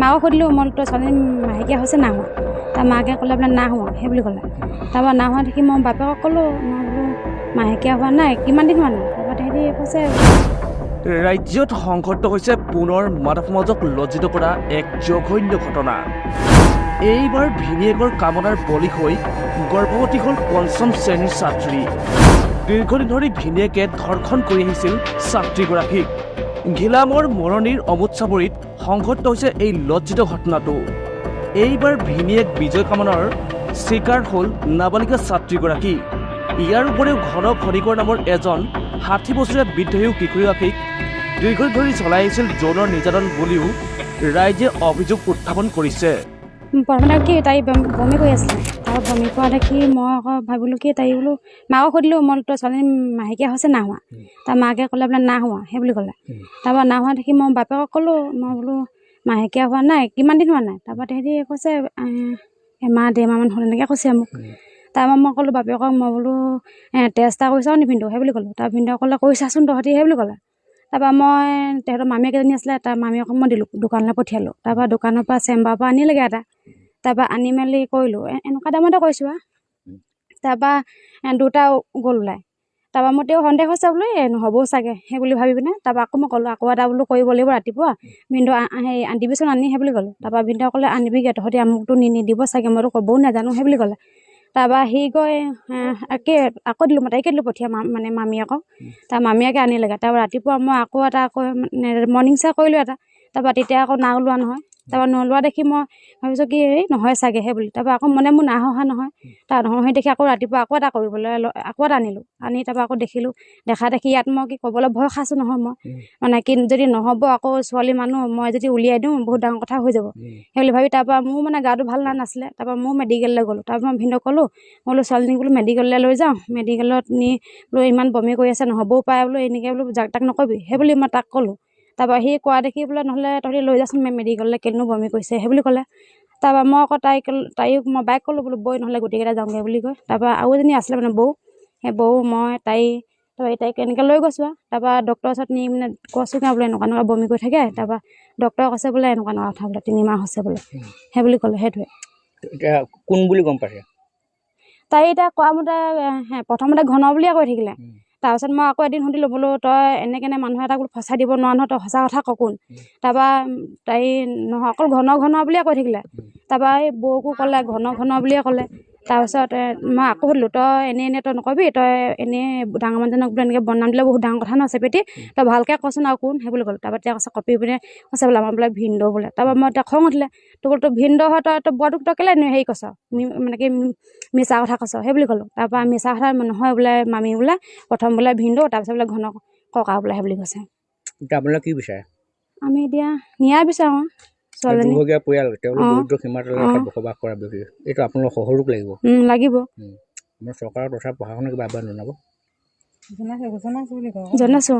মাকক সুধিলোঁ মই তই ছোৱালী মাহেকীয়া হৈছে না হোৱা তাৰ মাকে ক'লে বোলে না হোৱা সেই বুলি ক'লে তাৰপৰা না হোৱা দেখি মই বাপেকক ক'লোঁ মই বোলো মাহেকীয়া হোৱা নাই কিমান দিন হোৱা নাই তাৰপৰা তেহেঁতি কৈছে ৰাজ্যত সংঘটিত হৈছে পুনৰ মাধৱ সমাজক লজ্জিত কৰা এক জঘন্য ঘটনা। এইবাৰ ভিনীয়েকৰ কামনাৰ বলি হৈ গৰ্ভৱতী হ'ল ৫ম শ্ৰেণীৰ ছাত্ৰী। দীৰ্ঘদিন ধৰি ভিনীয়েকে ধৰ্ষণ কৰি আহিছিল ছাত্ৰীগৰাকীক। ঘিলামৰ মৰণিৰ অমৃতচাবৰীত সংঘটিত হৈছে এই লজ্জিত ঘটনাটো। এইবাৰ ভিনীয়েক বিজয় কামনাৰ চিকাৰ হ'ল নাবালিকা ছাত্ৰীগৰাকী। ইয়াৰ উপৰিও ঘন খনিকৰ নামৰ এজন ৬০ বছৰীয়া বৃদ্ধয়ো কিশোৰীগৰাকীক দীৰ্ঘদিন ধৰি চলাই আহিছিল যৌন নিৰ্যাতন বুলিও ৰাইজে অভিযোগ উত্থাপন কৰিছে। প্ৰথমতে কি তাই বমি কৰি আছিলে তাৰ বমি কৰা দেখি মই আকৌ ভাবিলোঁ কি তাই বোলো মাকক সুধিলোঁ মই তই ছোৱালী মাহেকীয়া হৈছে না হোৱা তাৰ মাকে ক'লে বোলে না হোৱা সেই বুলি ক'লে তাৰপৰা না হোৱা দেখি মই বাপেকক ক'লোঁ মই বোলো মাহেকীয়া হোৱা নাই কিমান দিন হোৱা নাই তাৰপৰা তেহেঁতি কৈছে এমাহ ১.৫ মাহমান হ'ল এনেকৈ কৈছে মোক। তাৰপৰা মই ক'লোঁ বাপেকক মই বোলো টেষ্ট এটা কৰিছাও নি ভিনদেউ সেই বুলি ক'লোঁ তাৰ ভিনদেউ ক'লে কৰিছাচোন তহঁতি সেই বুলি ক'লে। তাৰপৰা মই তেহেঁতৰ মামীয়েক এজনী আছিলে তাৰ মামীয়েকক মই দিলোঁ দোকানলৈ পঠিয়ালোঁ তাৰপৰা দোকানৰ পৰা চেম্বাৰৰ পৰা আনিলেগৈ এটা তাৰপৰা আনি মেলি কৰিলোঁ এনেকুৱা দামতে কৰিছোঁ আৰু তাৰপৰা দুটা গ'ল ওলাই তাৰপৰা মোৰ তেওঁ সন্দেহ হৈছে বোলো নহ'বও চাগে সেই বুলি ভাবি পিনে তাৰপৰা আকৌ মই ক'লোঁ আকৌ এটা বোলো কৰিব লাগিব ৰাতিপুৱা ভিনদেউ সেই আনিবিচোন আনি সেই বুলি ক'লোঁ তাৰপৰা ভিনদেউ ক'লে আনিবিগৈ তহঁতি আমুকটো নিদিব চাগে মইতো ক'বও নাজানো সেই বুলি ক'লে। তাৰপৰা সি গৈ আকৌ দিলোঁ মই তাইকে দিলোঁ পঠিয়া মানে মামীয়েকক তাৰ মামীয়েকে আনিলেগৈ তাৰপৰা ৰাতিপুৱা মই আকৌ এটা মৰ্ণিং চাহ কৰিলোঁ এটা তাৰপৰা তেতিয়া আকৌ না ওলোৱা নহয় তাৰপৰা নোলোৱা দেখি মই ভাবিছোঁ কি নহয় চাগে সেই বুলি তাৰপৰা আকৌ মনে মোৰ না অহা নহয় তাৰ নহয় দেখি আকৌ ৰাতিপুৱা আকৌ এটা কৰিবলৈ আকৌ এটা আনিলোঁ আনি তাৰপৰা আকৌ দেখিলোঁ দেখা দেখি ইয়াত মই কি ক'বলৈ ভয় খাইছোঁ নহয় মই মানে কি যদি নহ'ব আকৌ ছোৱালী মানুহ মই যদি উলিয়াই দিওঁ বহুত ডাঙৰ কথা হৈ যাব সেই বুলি ভাবি তাৰপৰা মোৰ মানে গাটো ভাল নাছিলে তাৰপৰা মই মেডিকেললৈ গ'লোঁ তাৰপৰা মই ভিনদেউক ক'লোঁ মই বোলো ছোৱালীজনীক বোলো মেডিকেললৈ লৈ যাওঁ মেডিকেলত নি বোলো ইমান বমি কৰি আছে নহ'বও পাৰে বোলো এনেকৈ বোলো জাক তাক নকবি সেই বুলি মই তাক ক'লোঁ। তাৰপৰা সি কোৱা দেখি বোলে নহ'লে তহঁতি লৈ যাচোন মেডিকেললৈ কেলেনো বমি কৰিছে সেই বুলি ক'লে। তাৰপৰা মই আকৌ তাইক মই বাইক ক'লোঁ বোলো বৈ নহ'লে গোটেইকেইটা যাওঁগৈ বুলি কৈ তাৰপৰা আৰু এজনী আছিলে মানে বৌ সেই বৌ মই তাইক এনেকৈ লৈ গৈছোঁ আৰু তাৰপৰা ডক্টৰৰ ওচৰত নি মানে কৈছোঁ বোলে এনেকুৱা বমি কৰি থাকে তাৰপৰা ডক্টৰে কৈছে বোলে এনেকুৱা কথা বোলে ৩ মাহ হৈছে বোলে সেই বুলি ক'লে। সেইটোৱে এতিয়া কোন বুলি গম পাইছে তাই এতিয়া কোৱা মতে প্ৰথমতে ঘন বুলিয়ে কৈ থাকিলে তাৰপিছত মই আকৌ এদিন সুধিলোঁ বোলো তই এনেকেনে মানুহ এটাক বোলো ফচাই দিব নোৱাৰ নহয় তই সঁচা কথা ক কোন তাৰপৰা তাই নহয় অকল ঘন বুলিয়ে কৈ থাকিলে তাৰপৰা এই বৌকো ক'লে ঘন বুলিয়ে ক'লে। তাৰপিছত মই আকৌ সুধিলোঁ তই এনেই তই নকবি তই এনেই ডাঙৰ মানুহজনক বোলে এনেকৈ বদনাম দিলে বহুত ডাঙৰ কথা ন চেপেটি তই ভালকৈ কচোন আৰু কোন সেই বুলি ক'লোঁ তাৰপৰা তেতিয়া কৈছে কপি পিনে কৈছে বোলে আমাৰ বোলে ভিনদেউ বোলে তাৰপৰা মই এতিয়া খং উঠিলে তোৰ বোলো তোৰ ভিনদেউ হয় তই বৰটোক তই কেলৈ হেৰি কৈছ মানে কি মিছা কথা কৈছ সেই বুলি ক'লোঁ। তাৰপৰা মিছা কথা নহয় বোলে মামী বোলে প্ৰথম বোলে ভিনদেউ তাৰপিছত বোলে ঘন ককা বোলে সেই বুলি কৈছে। এতিয়া আপোনালোকে কি বিচাৰে আমি এতিয়া ন্যায় বিচাৰোঁ ছোৱালীজনী দুৰ্ভগীয়া পৰিয়াল তেওঁলোক দৰিদ্ৰ সীমাৰ তলত বসবাস কৰা ব্যক্তি এইটো আপোনালোক সহযোগ লাগিব আমাৰ চৰকাৰৰ তথা প্ৰশাসনে কিবা আহ্বান জনাব জনাইছোঁ